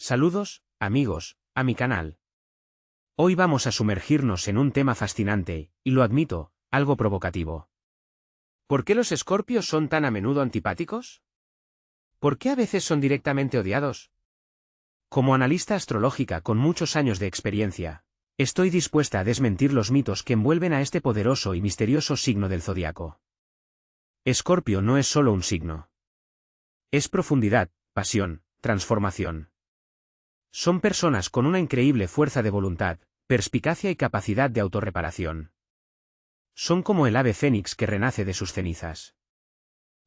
Saludos, amigos, a mi canal. Hoy vamos a sumergirnos en un tema fascinante, y lo admito, algo provocativo. ¿Por qué los escorpios son tan a menudo antipáticos? ¿Por qué a veces son directamente odiados? Como analista astrológica con muchos años de experiencia, estoy dispuesta a desmentir los mitos que envuelven a este poderoso y misterioso signo del zodiaco. Escorpio no es solo un signo. Es profundidad, pasión, transformación. Son personas con una increíble fuerza de voluntad, perspicacia y capacidad de autorreparación. Son como el ave fénix que renace de sus cenizas.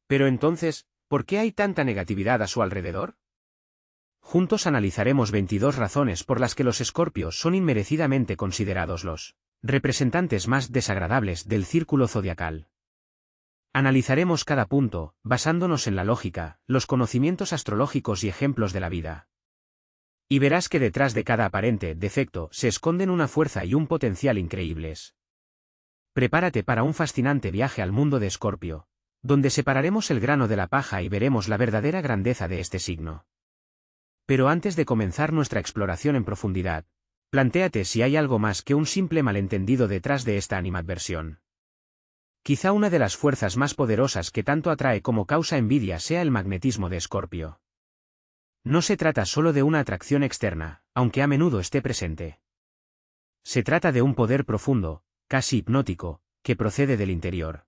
Pero entonces, ¿por qué hay tanta negatividad a su alrededor? Juntos analizaremos 22 razones por las que los escorpios son inmerecidamente considerados los representantes más desagradables del círculo zodiacal. Analizaremos cada punto, basándonos en la lógica, los conocimientos astrológicos y ejemplos de la vida. Y verás que detrás de cada aparente defecto se esconden una fuerza y un potencial increíbles. Prepárate para un fascinante viaje al mundo de Escorpio, donde separaremos el grano de la paja y veremos la verdadera grandeza de este signo. Pero antes de comenzar nuestra exploración en profundidad, plantéate si hay algo más que un simple malentendido detrás de esta animadversión. Quizá una de las fuerzas más poderosas que tanto atrae como causa envidia sea el magnetismo de Escorpio. No se trata solo de una atracción externa, aunque a menudo esté presente. Se trata de un poder profundo, casi hipnótico, que procede del interior.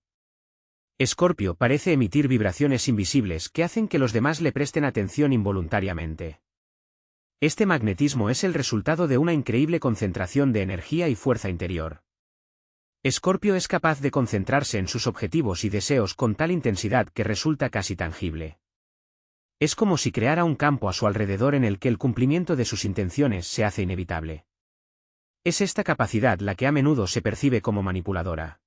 Escorpio parece emitir vibraciones invisibles que hacen que los demás le presten atención involuntariamente. Este magnetismo es el resultado de una increíble concentración de energía y fuerza interior. Escorpio es capaz de concentrarse en sus objetivos y deseos con tal intensidad que resulta casi tangible. Es como si creara un campo a su alrededor en el que el cumplimiento de sus intenciones se hace inevitable. Es esta capacidad la que a menudo se percibe como manipuladora.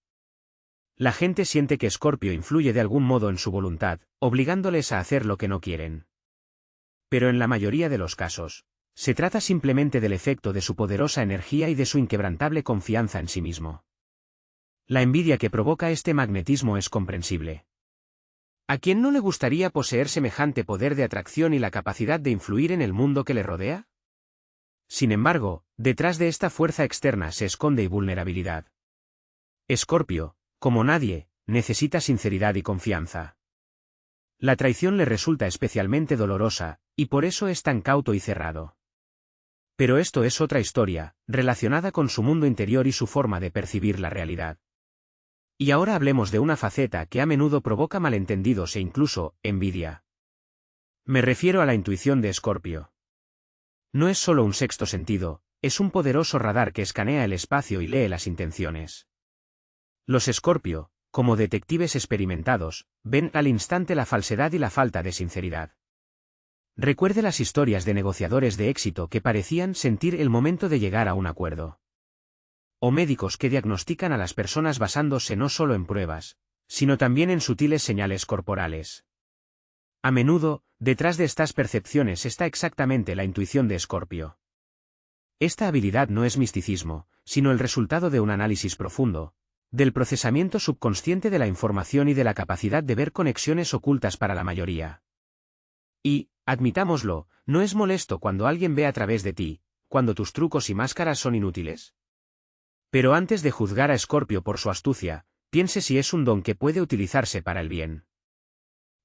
La gente siente que Escorpio influye de algún modo en su voluntad, obligándoles a hacer lo que no quieren. Pero en la mayoría de los casos, se trata simplemente del efecto de su poderosa energía y de su inquebrantable confianza en sí mismo. La envidia que provoca este magnetismo es comprensible. ¿A quién no le gustaría poseer semejante poder de atracción y la capacidad de influir en el mundo que le rodea? Sin embargo, detrás de esta fuerza externa se esconde vulnerabilidad. Escorpio, como nadie, necesita sinceridad y confianza. La traición le resulta especialmente dolorosa, y por eso es tan cauto y cerrado. Pero esto es otra historia, relacionada con su mundo interior y su forma de percibir la realidad. Y ahora hablemos de una faceta que a menudo provoca malentendidos e incluso envidia. Me refiero a la intuición de Escorpio. No es solo un sexto sentido, es un poderoso radar que escanea el espacio y lee las intenciones. Los Escorpio, como detectives experimentados, ven al instante la falsedad y la falta de sinceridad. Recuerde las historias de negociadores de éxito que parecían sentir el momento de llegar a un acuerdo. O médicos que diagnostican a las personas basándose no solo en pruebas, sino también en sutiles señales corporales. A menudo, detrás de estas percepciones está exactamente la intuición de Escorpio. Esta habilidad no es misticismo, sino el resultado de un análisis profundo, del procesamiento subconsciente de la información y de la capacidad de ver conexiones ocultas para la mayoría. Y, admitámoslo, ¿no es molesto cuando alguien ve a través de ti, cuando tus trucos y máscaras son inútiles? Pero antes de juzgar a Escorpio por su astucia, piense si es un don que puede utilizarse para el bien.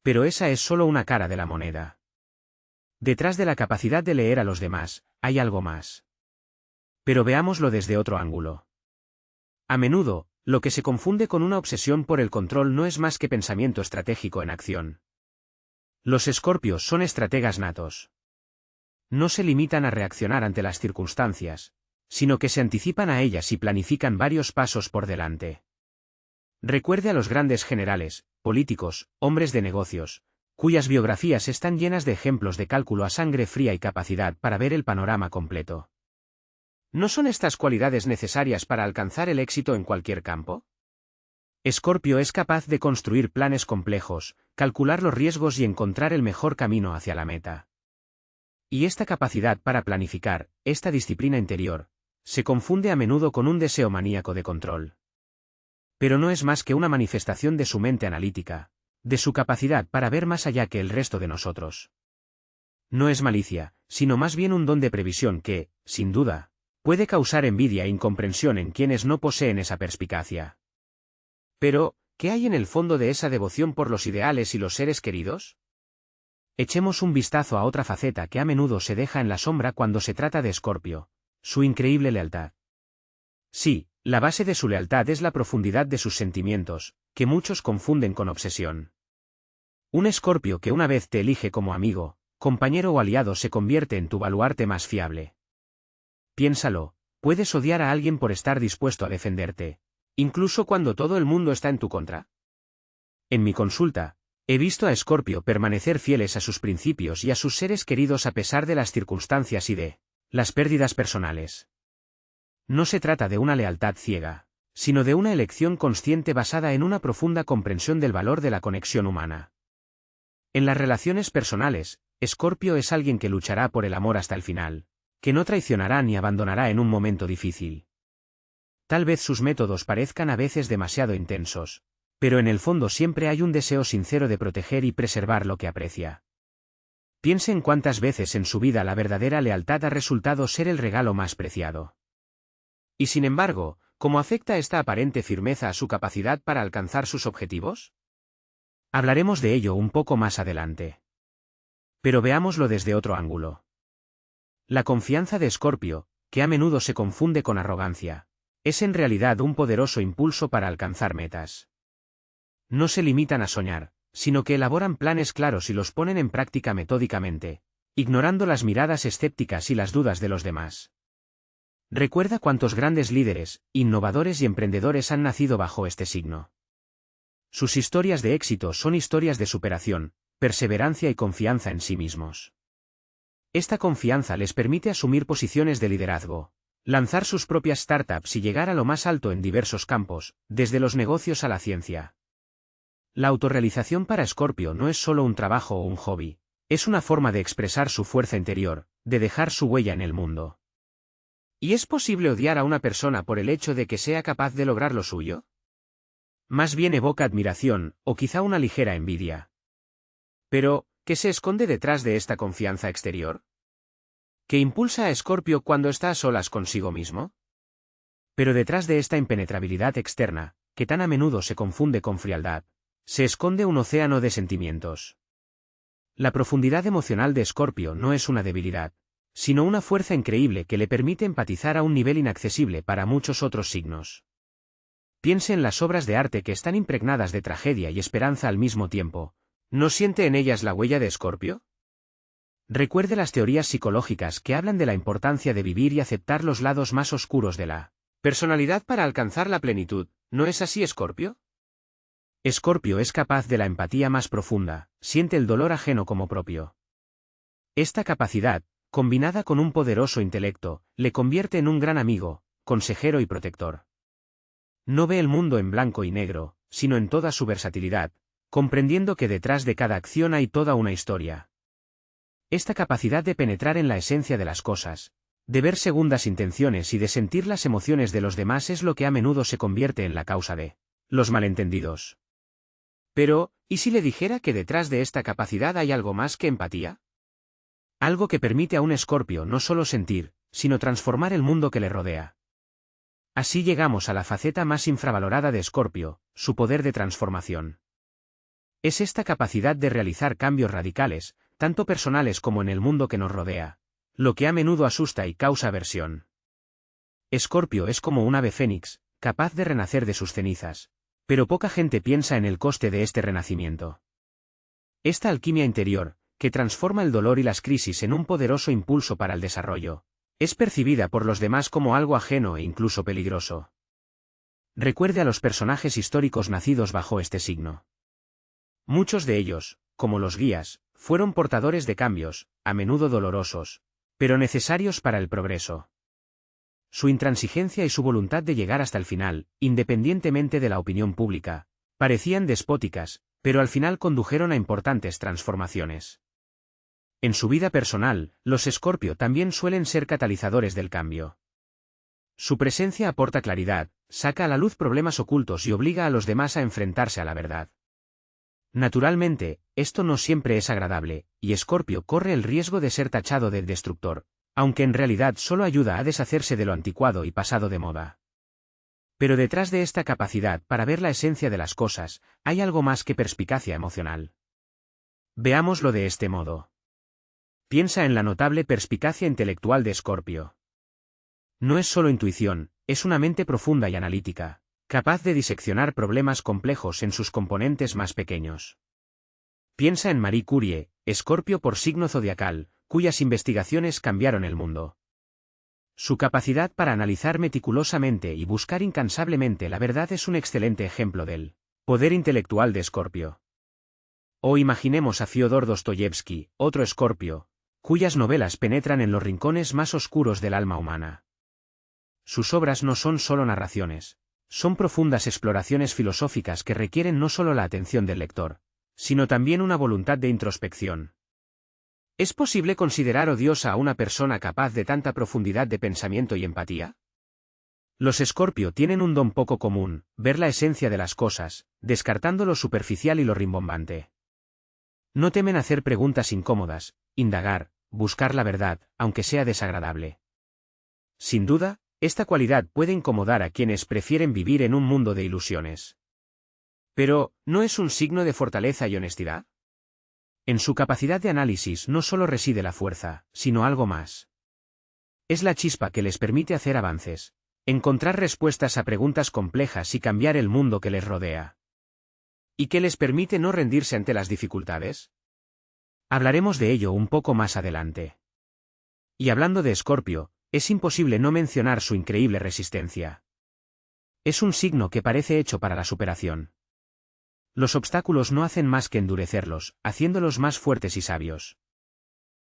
Pero esa es solo una cara de la moneda. Detrás de la capacidad de leer a los demás, hay algo más. Pero veámoslo desde otro ángulo. A menudo, lo que se confunde con una obsesión por el control no es más que pensamiento estratégico en acción. Los escorpios son estrategas natos. No se limitan a reaccionar ante las circunstancias, sino que se anticipan a ellas y planifican varios pasos por delante. Recuerde a los grandes generales, políticos, hombres de negocios, cuyas biografías están llenas de ejemplos de cálculo a sangre fría y capacidad para ver el panorama completo. ¿No son estas cualidades necesarias para alcanzar el éxito en cualquier campo? Escorpio es capaz de construir planes complejos, calcular los riesgos y encontrar el mejor camino hacia la meta. Y esta capacidad para planificar, esta disciplina interior, se confunde a menudo con un deseo maníaco de control. Pero no es más que una manifestación de su mente analítica, de su capacidad para ver más allá que el resto de nosotros. No es malicia, sino más bien un don de previsión que, sin duda, puede causar envidia e incomprensión en quienes no poseen esa perspicacia. Pero, ¿qué hay en el fondo de esa devoción por los ideales y los seres queridos? Echemos un vistazo a otra faceta que a menudo se deja en la sombra cuando se trata de Escorpio: su increíble lealtad. Sí, la base de su lealtad es la profundidad de sus sentimientos, que muchos confunden con obsesión. Un Escorpio que una vez te elige como amigo, compañero o aliado se convierte en tu baluarte más fiable. Piénsalo, puedes odiar a alguien por estar dispuesto a defenderte, incluso cuando todo el mundo está en tu contra. En mi consulta, he visto a Escorpio permanecer fieles a sus principios y a sus seres queridos a pesar de las circunstancias y de las pérdidas personales. No se trata de una lealtad ciega, sino de una elección consciente basada en una profunda comprensión del valor de la conexión humana. En las relaciones personales, Escorpio es alguien que luchará por el amor hasta el final, que no traicionará ni abandonará en un momento difícil. Tal vez sus métodos parezcan a veces demasiado intensos, pero en el fondo siempre hay un deseo sincero de proteger y preservar lo que aprecia. Piense en cuántas veces en su vida la verdadera lealtad ha resultado ser el regalo más preciado. Y sin embargo, ¿cómo afecta esta aparente firmeza a su capacidad para alcanzar sus objetivos? Hablaremos de ello un poco más adelante. Pero veámoslo desde otro ángulo. La confianza de Escorpio, que a menudo se confunde con arrogancia, es en realidad un poderoso impulso para alcanzar metas. No se limitan a soñar, sino que elaboran planes claros y los ponen en práctica metódicamente, ignorando las miradas escépticas y las dudas de los demás. Recuerda cuántos grandes líderes, innovadores y emprendedores han nacido bajo este signo. Sus historias de éxito son historias de superación, perseverancia y confianza en sí mismos. Esta confianza les permite asumir posiciones de liderazgo, lanzar sus propias startups y llegar a lo más alto en diversos campos, desde los negocios a la ciencia. La autorrealización para Escorpio no es solo un trabajo o un hobby, es una forma de expresar su fuerza interior, de dejar su huella en el mundo. ¿Y es posible odiar a una persona por el hecho de que sea capaz de lograr lo suyo? Más bien evoca admiración, o quizá una ligera envidia. Pero, ¿qué se esconde detrás de esta confianza exterior? ¿Qué impulsa a Escorpio cuando está a solas consigo mismo? Pero detrás de esta impenetrabilidad externa, que tan a menudo se confunde con frialdad, se esconde un océano de sentimientos. La profundidad emocional de Escorpio no es una debilidad, sino una fuerza increíble que le permite empatizar a un nivel inaccesible para muchos otros signos. Piense en las obras de arte que están impregnadas de tragedia y esperanza al mismo tiempo. ¿No siente en ellas la huella de Escorpio? Recuerde las teorías psicológicas que hablan de la importancia de vivir y aceptar los lados más oscuros de la personalidad para alcanzar la plenitud. ¿No es así, Escorpio? Escorpio es capaz de la empatía más profunda, siente el dolor ajeno como propio. Esta capacidad, combinada con un poderoso intelecto, le convierte en un gran amigo, consejero y protector. No ve el mundo en blanco y negro, sino en toda su versatilidad, comprendiendo que detrás de cada acción hay toda una historia. Esta capacidad de penetrar en la esencia de las cosas, de ver segundas intenciones y de sentir las emociones de los demás es lo que a menudo se convierte en la causa de los malentendidos. Pero, ¿y si le dijera que detrás de esta capacidad hay algo más que empatía? Algo que permite a un Escorpio no solo sentir, sino transformar el mundo que le rodea. Así llegamos a la faceta más infravalorada de Escorpio, su poder de transformación. Es esta capacidad de realizar cambios radicales, tanto personales como en el mundo que nos rodea, lo que a menudo asusta y causa aversión. Escorpio es como un ave fénix, capaz de renacer de sus cenizas, pero poca gente piensa en el coste de este renacimiento. Esta alquimia interior, que transforma el dolor y las crisis en un poderoso impulso para el desarrollo, es percibida por los demás como algo ajeno e incluso peligroso. Recuerde a los personajes históricos nacidos bajo este signo. Muchos de ellos, como los guías, fueron portadores de cambios, a menudo dolorosos, pero necesarios para el progreso. Su intransigencia y su voluntad de llegar hasta el final, independientemente de la opinión pública, parecían despóticas, pero al final condujeron a importantes transformaciones. En su vida personal, los Escorpio también suelen ser catalizadores del cambio. Su presencia aporta claridad, saca a la luz problemas ocultos y obliga a los demás a enfrentarse a la verdad. Naturalmente, esto no siempre es agradable, y Escorpio corre el riesgo de ser tachado de destructor, aunque en realidad solo ayuda a deshacerse de lo anticuado y pasado de moda. Pero detrás de esta capacidad para ver la esencia de las cosas, hay algo más que perspicacia emocional. Veámoslo de este modo. Piensa en la notable perspicacia intelectual de Escorpio. No es solo intuición, es una mente profunda y analítica, capaz de diseccionar problemas complejos en sus componentes más pequeños. Piensa en Marie Curie, Escorpio por signo zodiacal, cuyas investigaciones cambiaron el mundo. Su capacidad para analizar meticulosamente y buscar incansablemente la verdad es un excelente ejemplo del poder intelectual de Escorpio. O imaginemos a Fyodor Dostoyevsky, otro Escorpio, cuyas novelas penetran en los rincones más oscuros del alma humana. Sus obras no son solo narraciones, son profundas exploraciones filosóficas que requieren no solo la atención del lector, sino también una voluntad de introspección. ¿Es posible considerar odiosa a una persona capaz de tanta profundidad de pensamiento y empatía? Los Escorpio tienen un don poco común, ver la esencia de las cosas, descartando lo superficial y lo rimbombante. No temen hacer preguntas incómodas, indagar, buscar la verdad, aunque sea desagradable. Sin duda, esta cualidad puede incomodar a quienes prefieren vivir en un mundo de ilusiones. Pero, ¿no es un signo de fortaleza y honestidad? En su capacidad de análisis no solo reside la fuerza, sino algo más. Es la chispa que les permite hacer avances, encontrar respuestas a preguntas complejas y cambiar el mundo que les rodea. ¿Y qué les permite no rendirse ante las dificultades? Hablaremos de ello un poco más adelante. Y hablando de Escorpio, es imposible no mencionar su increíble resistencia. Es un signo que parece hecho para la superación. Los obstáculos no hacen más que endurecerlos, haciéndolos más fuertes y sabios.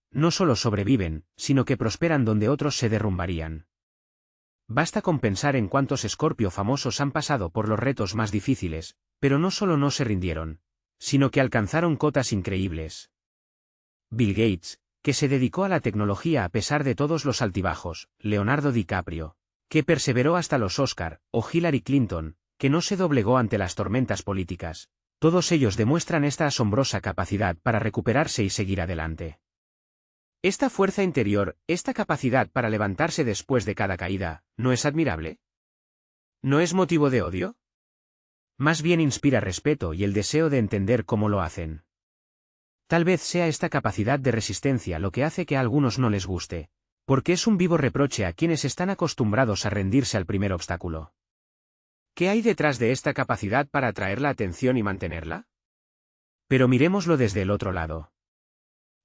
No solo sobreviven, sino que prosperan donde otros se derrumbarían. Basta con pensar en cuántos Escorpio famosos han pasado por los retos más difíciles, pero no solo no se rindieron, sino que alcanzaron cotas increíbles. Bill Gates, que se dedicó a la tecnología a pesar de todos los altibajos, Leonardo DiCaprio, que perseveró hasta los Oscar, o Hillary Clinton, que no se doblegó ante las tormentas políticas, todos ellos demuestran esta asombrosa capacidad para recuperarse y seguir adelante. Esta fuerza interior, esta capacidad para levantarse después de cada caída, ¿no es admirable? ¿No es motivo de odio? Más bien inspira respeto y el deseo de entender cómo lo hacen. Tal vez sea esta capacidad de resistencia lo que hace que a algunos no les guste, porque es un vivo reproche a quienes están acostumbrados a rendirse al primer obstáculo. ¿Qué hay detrás de esta capacidad para atraer la atención y mantenerla? Pero miremoslo desde el otro lado.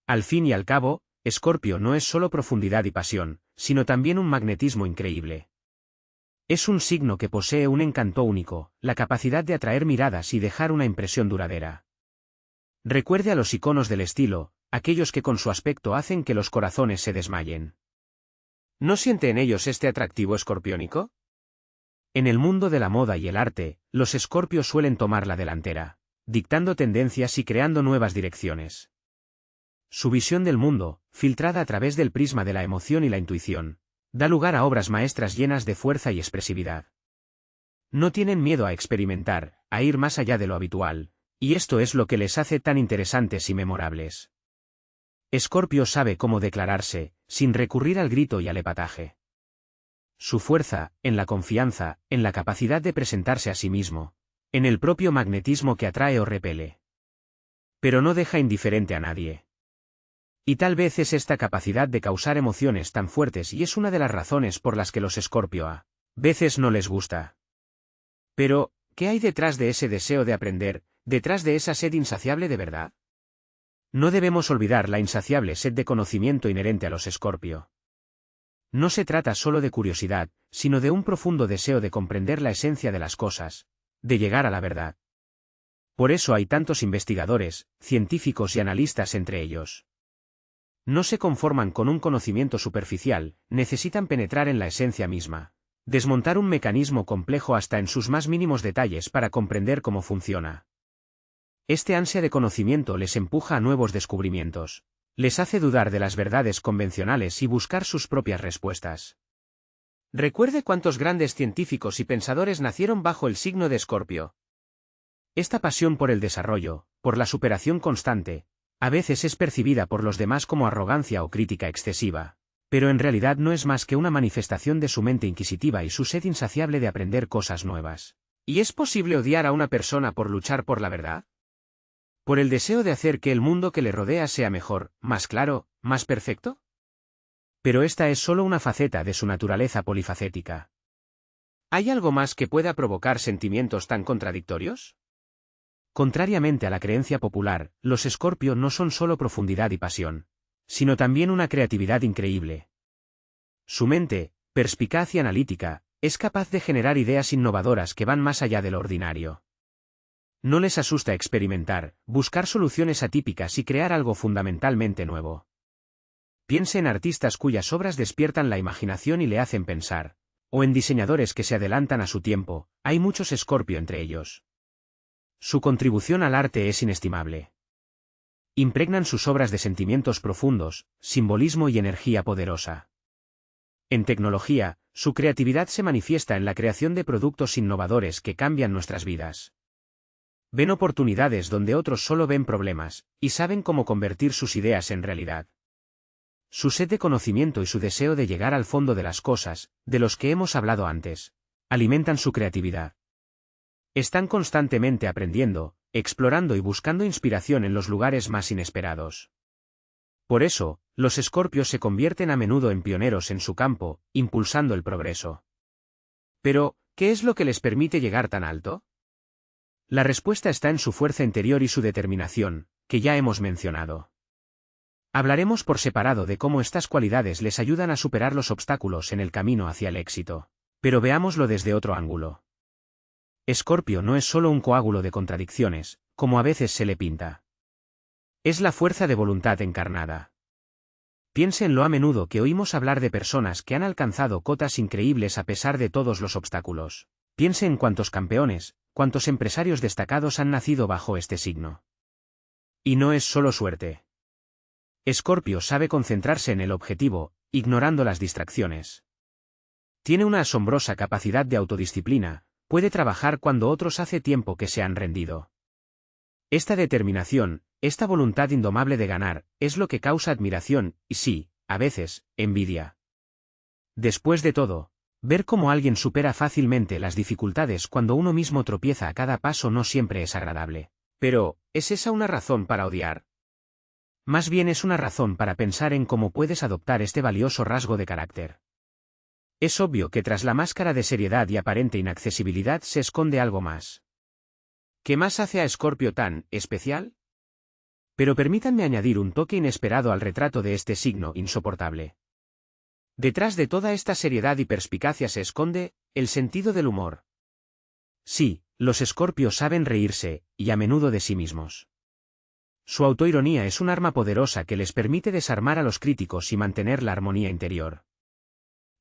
Al fin y al cabo, Escorpio no es solo profundidad y pasión, sino también un magnetismo increíble. Es un signo que posee un encanto único, la capacidad de atraer miradas y dejar una impresión duradera. Recuerde a los iconos del estilo, aquellos que con su aspecto hacen que los corazones se desmayen. ¿No siente en ellos este atractivo escorpiónico? En el mundo de la moda y el arte, los Escorpios suelen tomar la delantera, dictando tendencias y creando nuevas direcciones. Su visión del mundo, filtrada a través del prisma de la emoción y la intuición, da lugar a obras maestras llenas de fuerza y expresividad. No tienen miedo a experimentar, a ir más allá de lo habitual, y esto es lo que les hace tan interesantes y memorables. Escorpio sabe cómo declararse, sin recurrir al grito y al epataje. Su fuerza, en la confianza, en la capacidad de presentarse a sí mismo, en el propio magnetismo que atrae o repele. Pero no deja indiferente a nadie. Y tal vez es esta capacidad de causar emociones tan fuertes y es una de las razones por las que los Escorpio a veces no les gusta. Pero, ¿qué hay detrás de ese deseo de aprender, detrás de esa sed insaciable de verdad? No debemos olvidar la insaciable sed de conocimiento inherente a los Escorpio. No se trata solo de curiosidad, sino de un profundo deseo de comprender la esencia de las cosas, de llegar a la verdad. Por eso hay tantos investigadores, científicos y analistas entre ellos. No se conforman con un conocimiento superficial, necesitan penetrar en la esencia misma, desmontar un mecanismo complejo hasta en sus más mínimos detalles para comprender cómo funciona. Este ansia de conocimiento les empuja a nuevos descubrimientos. Les hace dudar de las verdades convencionales y buscar sus propias respuestas. Recuerde cuántos grandes científicos y pensadores nacieron bajo el signo de Escorpio. Esta pasión por el desarrollo, por la superación constante, a veces es percibida por los demás como arrogancia o crítica excesiva, pero en realidad no es más que una manifestación de su mente inquisitiva y su sed insaciable de aprender cosas nuevas. ¿Y es posible odiar a una persona por luchar por la verdad? ¿Por el deseo de hacer que el mundo que le rodea sea mejor, más claro, más perfecto? Pero esta es solo una faceta de su naturaleza polifacética. ¿Hay algo más que pueda provocar sentimientos tan contradictorios? Contrariamente a la creencia popular, los Escorpio no son solo profundidad y pasión, sino también una creatividad increíble. Su mente, perspicaz y analítica, es capaz de generar ideas innovadoras que van más allá de lo ordinario. No les asusta experimentar, buscar soluciones atípicas y crear algo fundamentalmente nuevo. Piense en artistas cuyas obras despiertan la imaginación y le hacen pensar, o en diseñadores que se adelantan a su tiempo, hay muchos Escorpio entre ellos. Su contribución al arte es inestimable. Impregnan sus obras de sentimientos profundos, simbolismo y energía poderosa. En tecnología, su creatividad se manifiesta en la creación de productos innovadores que cambian nuestras vidas. Ven oportunidades donde otros solo ven problemas, y saben cómo convertir sus ideas en realidad. Su sed de conocimiento y su deseo de llegar al fondo de las cosas, de los que hemos hablado antes, alimentan su creatividad. Están constantemente aprendiendo, explorando y buscando inspiración en los lugares más inesperados. Por eso, los Escorpios se convierten a menudo en pioneros en su campo, impulsando el progreso. Pero, ¿qué es lo que les permite llegar tan alto? La respuesta está en su fuerza interior y su determinación, que ya hemos mencionado. Hablaremos por separado de cómo estas cualidades les ayudan a superar los obstáculos en el camino hacia el éxito. Pero veámoslo desde otro ángulo. Escorpio no es solo un coágulo de contradicciones, como a veces se le pinta. Es la fuerza de voluntad encarnada. Piense en lo a menudo que oímos hablar de personas que han alcanzado cotas increíbles a pesar de todos los obstáculos. Piense en cuántos campeones, cuántos empresarios destacados han nacido bajo este signo. Y no es solo suerte. Escorpio sabe concentrarse en el objetivo, ignorando las distracciones. Tiene una asombrosa capacidad de autodisciplina, puede trabajar cuando otros hace tiempo que se han rendido. Esta determinación, esta voluntad indomable de ganar, es lo que causa admiración, y sí, a veces, envidia. Después de todo, ver cómo alguien supera fácilmente las dificultades cuando uno mismo tropieza a cada paso no siempre es agradable. Pero, ¿es esa una razón para odiar? Más bien es una razón para pensar en cómo puedes adoptar este valioso rasgo de carácter. Es obvio que tras la máscara de seriedad y aparente inaccesibilidad se esconde algo más. ¿Qué más hace a Escorpio tan especial? Pero permítanme añadir un toque inesperado al retrato de este signo insoportable. Detrás de toda esta seriedad y perspicacia se esconde el sentido del humor. Sí, los Escorpios saben reírse, y a menudo de sí mismos. Su autoironía es un arma poderosa que les permite desarmar a los críticos y mantener la armonía interior.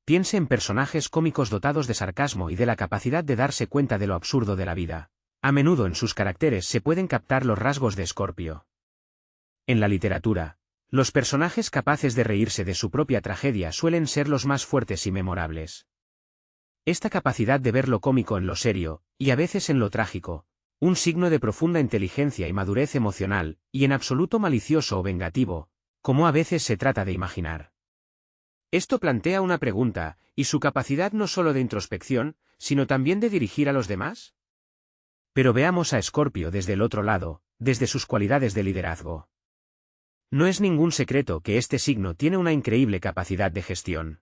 Piense en personajes cómicos dotados de sarcasmo y de la capacidad de darse cuenta de lo absurdo de la vida. A menudo en sus caracteres se pueden captar los rasgos de Escorpio. En la literatura, los personajes capaces de reírse de su propia tragedia suelen ser los más fuertes y memorables. Esta capacidad de ver lo cómico en lo serio, y a veces en lo trágico, un signo de profunda inteligencia y madurez emocional, y en absoluto malicioso o vengativo, como a veces se trata de imaginar. Esto plantea una pregunta, ¿y su capacidad no solo de introspección, sino también de dirigir a los demás? Pero veamos a Escorpio desde el otro lado, desde sus cualidades de liderazgo. No es ningún secreto que este signo tiene una increíble capacidad de gestión.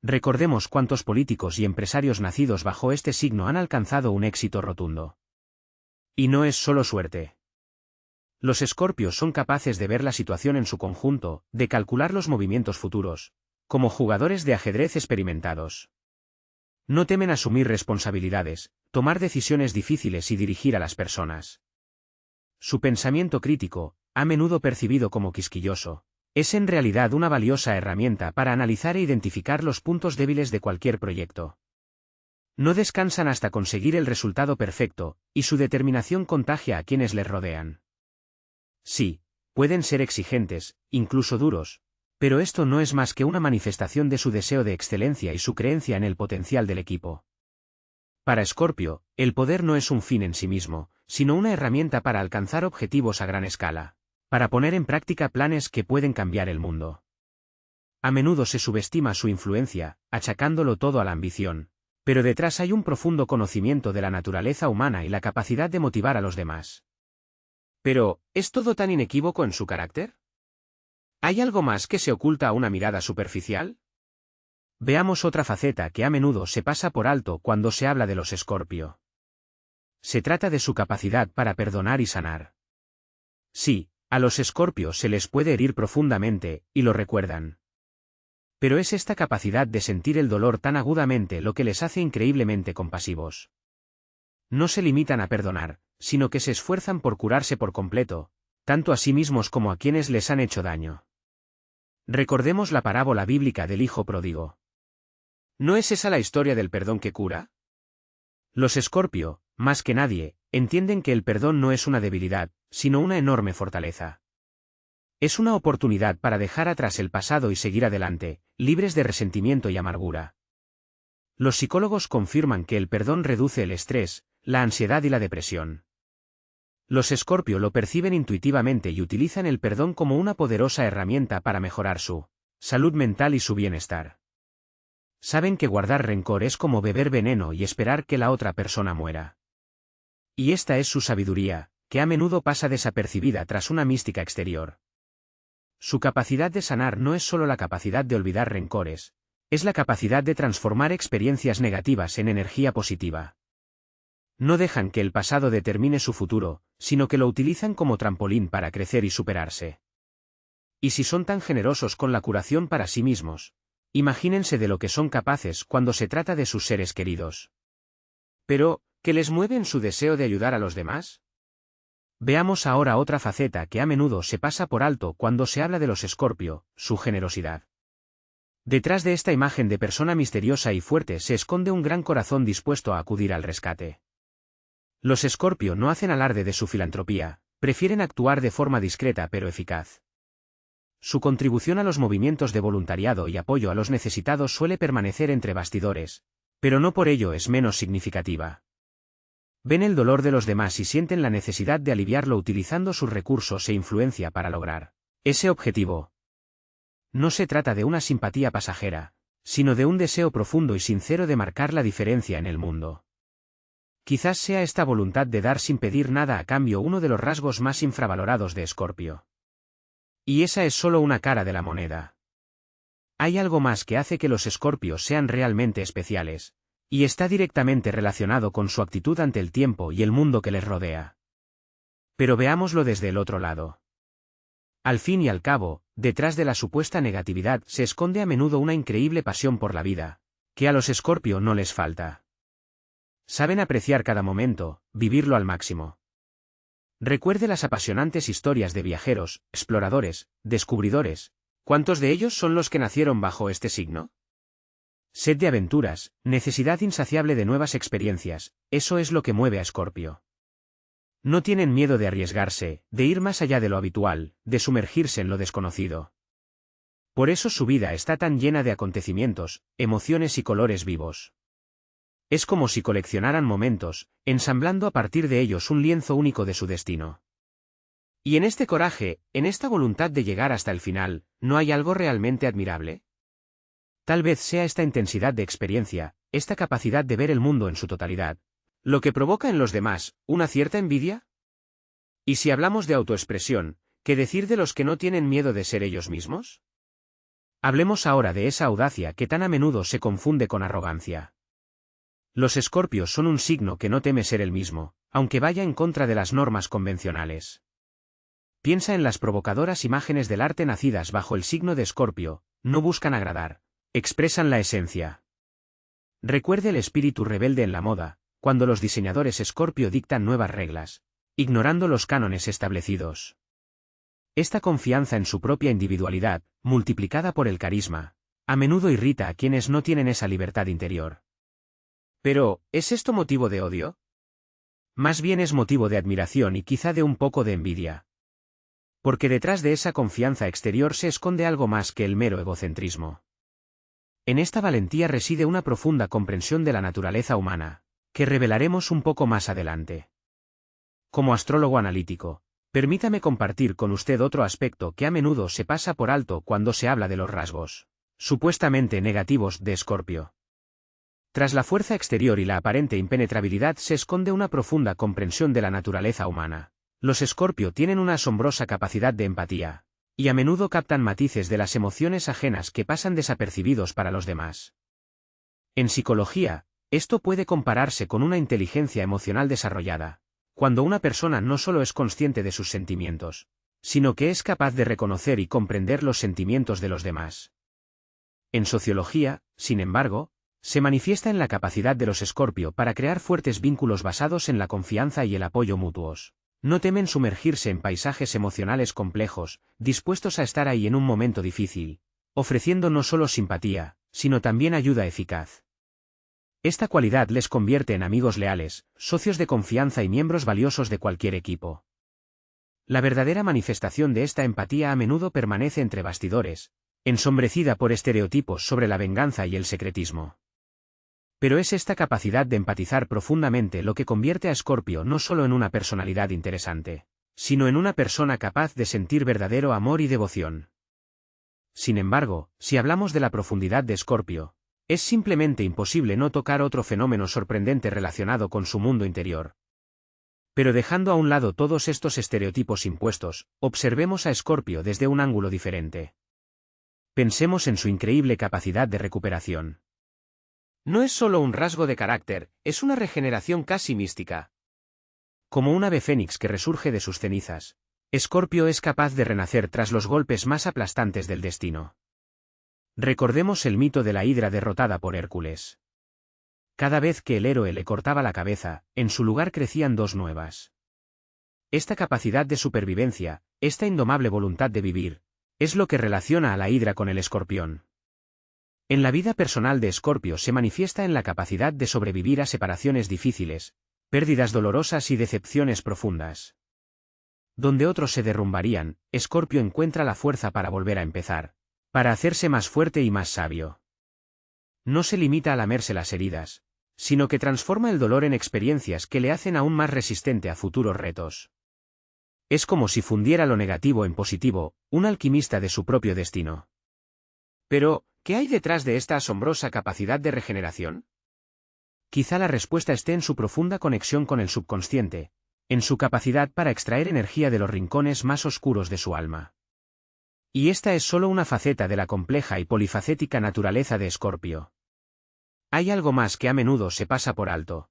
Recordemos cuántos políticos y empresarios nacidos bajo este signo han alcanzado un éxito rotundo. Y no es solo suerte. Los Escorpios son capaces de ver la situación en su conjunto, de calcular los movimientos futuros, como jugadores de ajedrez experimentados. No temen asumir responsabilidades, tomar decisiones difíciles y dirigir a las personas. Su pensamiento crítico, a menudo percibido como quisquilloso, es en realidad una valiosa herramienta para analizar e identificar los puntos débiles de cualquier proyecto. No descansan hasta conseguir el resultado perfecto, y su determinación contagia a quienes les rodean. Sí, pueden ser exigentes, incluso duros, pero esto no es más que una manifestación de su deseo de excelencia y su creencia en el potencial del equipo. Para Escorpio, el poder no es un fin en sí mismo, sino una herramienta para alcanzar objetivos a gran escala, para poner en práctica planes que pueden cambiar el mundo. A menudo se subestima su influencia, achacándolo todo a la ambición, pero detrás hay un profundo conocimiento de la naturaleza humana y la capacidad de motivar a los demás. Pero, ¿es todo tan inequívoco en su carácter? ¿Hay algo más que se oculta a una mirada superficial? Veamos otra faceta que a menudo se pasa por alto cuando se habla de los Escorpio. Se trata de su capacidad para perdonar y sanar. Sí, a los Escorpio se les puede herir profundamente, y lo recuerdan. Pero es esta capacidad de sentir el dolor tan agudamente lo que les hace increíblemente compasivos. No se limitan a perdonar, sino que se esfuerzan por curarse por completo, tanto a sí mismos como a quienes les han hecho daño. Recordemos la parábola bíblica del hijo pródigo. ¿No es esa la historia del perdón que cura? Los Escorpio, más que nadie, entienden que el perdón no es una debilidad, sino una enorme fortaleza. Es una oportunidad para dejar atrás el pasado y seguir adelante, libres de resentimiento y amargura. Los psicólogos confirman que el perdón reduce el estrés, la ansiedad y la depresión. Los Escorpio lo perciben intuitivamente y utilizan el perdón como una poderosa herramienta para mejorar su salud mental y su bienestar. Saben que guardar rencor es como beber veneno y esperar que la otra persona muera. Y esta es su sabiduría, que a menudo pasa desapercibida tras una mística exterior. Su capacidad de sanar no es solo la capacidad de olvidar rencores, es la capacidad de transformar experiencias negativas en energía positiva. No dejan que el pasado determine su futuro, sino que lo utilizan como trampolín para crecer y superarse. Y si son tan generosos con la curación para sí mismos, imagínense de lo que son capaces cuando se trata de sus seres queridos. Pero, ¿qué les mueve en su deseo de ayudar a los demás? Veamos ahora otra faceta que a menudo se pasa por alto cuando se habla de los Escorpio, su generosidad. Detrás de esta imagen de persona misteriosa y fuerte se esconde un gran corazón dispuesto a acudir al rescate. Los Escorpio no hacen alarde de su filantropía, prefieren actuar de forma discreta pero eficaz. Su contribución a los movimientos de voluntariado y apoyo a los necesitados suele permanecer entre bastidores, pero no por ello es menos significativa. Ven el dolor de los demás y sienten la necesidad de aliviarlo utilizando sus recursos e influencia para lograr ese objetivo. No se trata de una simpatía pasajera, sino de un deseo profundo y sincero de marcar la diferencia en el mundo. Quizás sea esta voluntad de dar sin pedir nada a cambio uno de los rasgos más infravalorados de Escorpio. Y esa es solo una cara de la moneda. Hay algo más que hace que los Escorpios sean realmente especiales, y está directamente relacionado con su actitud ante el tiempo y el mundo que les rodea. Pero veámoslo desde el otro lado. Al fin y al cabo, detrás de la supuesta negatividad se esconde a menudo una increíble pasión por la vida, que a los Escorpio no les falta. Saben apreciar cada momento, vivirlo al máximo. Recuerde las apasionantes historias de viajeros, exploradores, descubridores. ¿Cuántos de ellos son los que nacieron bajo este signo? Sed de aventuras, necesidad insaciable de nuevas experiencias, eso es lo que mueve a Escorpio. No tienen miedo de arriesgarse, de ir más allá de lo habitual, de sumergirse en lo desconocido. Por eso su vida está tan llena de acontecimientos, emociones y colores vivos. Es como si coleccionaran momentos, ensamblando a partir de ellos un lienzo único de su destino. Y en este coraje, en esta voluntad de llegar hasta el final, ¿no hay algo realmente admirable? Tal vez sea esta intensidad de experiencia, esta capacidad de ver el mundo en su totalidad, lo que provoca en los demás una cierta envidia. Y si hablamos de autoexpresión, ¿qué decir de los que no tienen miedo de ser ellos mismos? Hablemos ahora de esa audacia que tan a menudo se confunde con arrogancia. Los Escorpios son un signo que no teme ser el mismo, aunque vaya en contra de las normas convencionales. Piensa en las provocadoras imágenes del arte nacidas bajo el signo de Escorpio, no buscan agradar, expresan la esencia. Recuerde el espíritu rebelde en la moda, cuando los diseñadores Escorpio dictan nuevas reglas, ignorando los cánones establecidos. Esta confianza en su propia individualidad, multiplicada por el carisma, a menudo irrita a quienes no tienen esa libertad interior. Pero, ¿es esto motivo de odio? Más bien es motivo de admiración y quizá de un poco de envidia. Porque detrás de esa confianza exterior se esconde algo más que el mero egocentrismo. En esta valentía reside una profunda comprensión de la naturaleza humana, que revelaremos un poco más adelante. Como astrólogo analítico, permítame compartir con usted otro aspecto que a menudo se pasa por alto cuando se habla de los rasgos supuestamente negativos de Escorpio. Tras la fuerza exterior y la aparente impenetrabilidad se esconde una profunda comprensión de la naturaleza humana. Los Escorpio tienen una asombrosa capacidad de empatía, y a menudo captan matices de las emociones ajenas que pasan desapercibidos para los demás. En psicología, esto puede compararse con una inteligencia emocional desarrollada, cuando una persona no solo es consciente de sus sentimientos, sino que es capaz de reconocer y comprender los sentimientos de los demás. En sociología, sin embargo, se manifiesta en la capacidad de los Escorpio para crear fuertes vínculos basados en la confianza y el apoyo mutuos. No temen sumergirse en paisajes emocionales complejos, dispuestos a estar ahí en un momento difícil, ofreciendo no solo simpatía, sino también ayuda eficaz. Esta cualidad les convierte en amigos leales, socios de confianza y miembros valiosos de cualquier equipo. La verdadera manifestación de esta empatía a menudo permanece entre bastidores, ensombrecida por estereotipos sobre la venganza y el secretismo. Pero es esta capacidad de empatizar profundamente lo que convierte a Escorpio no solo en una personalidad interesante, sino en una persona capaz de sentir verdadero amor y devoción. Sin embargo, si hablamos de la profundidad de Escorpio, es simplemente imposible no tocar otro fenómeno sorprendente relacionado con su mundo interior. Pero dejando a un lado todos estos estereotipos impuestos, observemos a Escorpio desde un ángulo diferente. Pensemos en su increíble capacidad de recuperación. No es solo un rasgo de carácter, es una regeneración casi mística. Como un ave fénix que resurge de sus cenizas, Escorpio es capaz de renacer tras los golpes más aplastantes del destino. Recordemos el mito de la hidra derrotada por Hércules. Cada vez que el héroe le cortaba la cabeza, en su lugar crecían dos nuevas. Esta capacidad de supervivencia, esta indomable voluntad de vivir, es lo que relaciona a la hidra con el escorpión. En la vida personal de Escorpio se manifiesta en la capacidad de sobrevivir a separaciones difíciles, pérdidas dolorosas y decepciones profundas. Donde otros se derrumbarían, Escorpio encuentra la fuerza para volver a empezar, para hacerse más fuerte y más sabio. No se limita a lamerse las heridas, sino que transforma el dolor en experiencias que le hacen aún más resistente a futuros retos. Es como si fundiera lo negativo en positivo, un alquimista de su propio destino. Pero, ¿qué hay detrás de esta asombrosa capacidad de regeneración? Quizá la respuesta esté en su profunda conexión con el subconsciente, en su capacidad para extraer energía de los rincones más oscuros de su alma. Y esta es solo una faceta de la compleja y polifacética naturaleza de Escorpio. Hay algo más que a menudo se pasa por alto.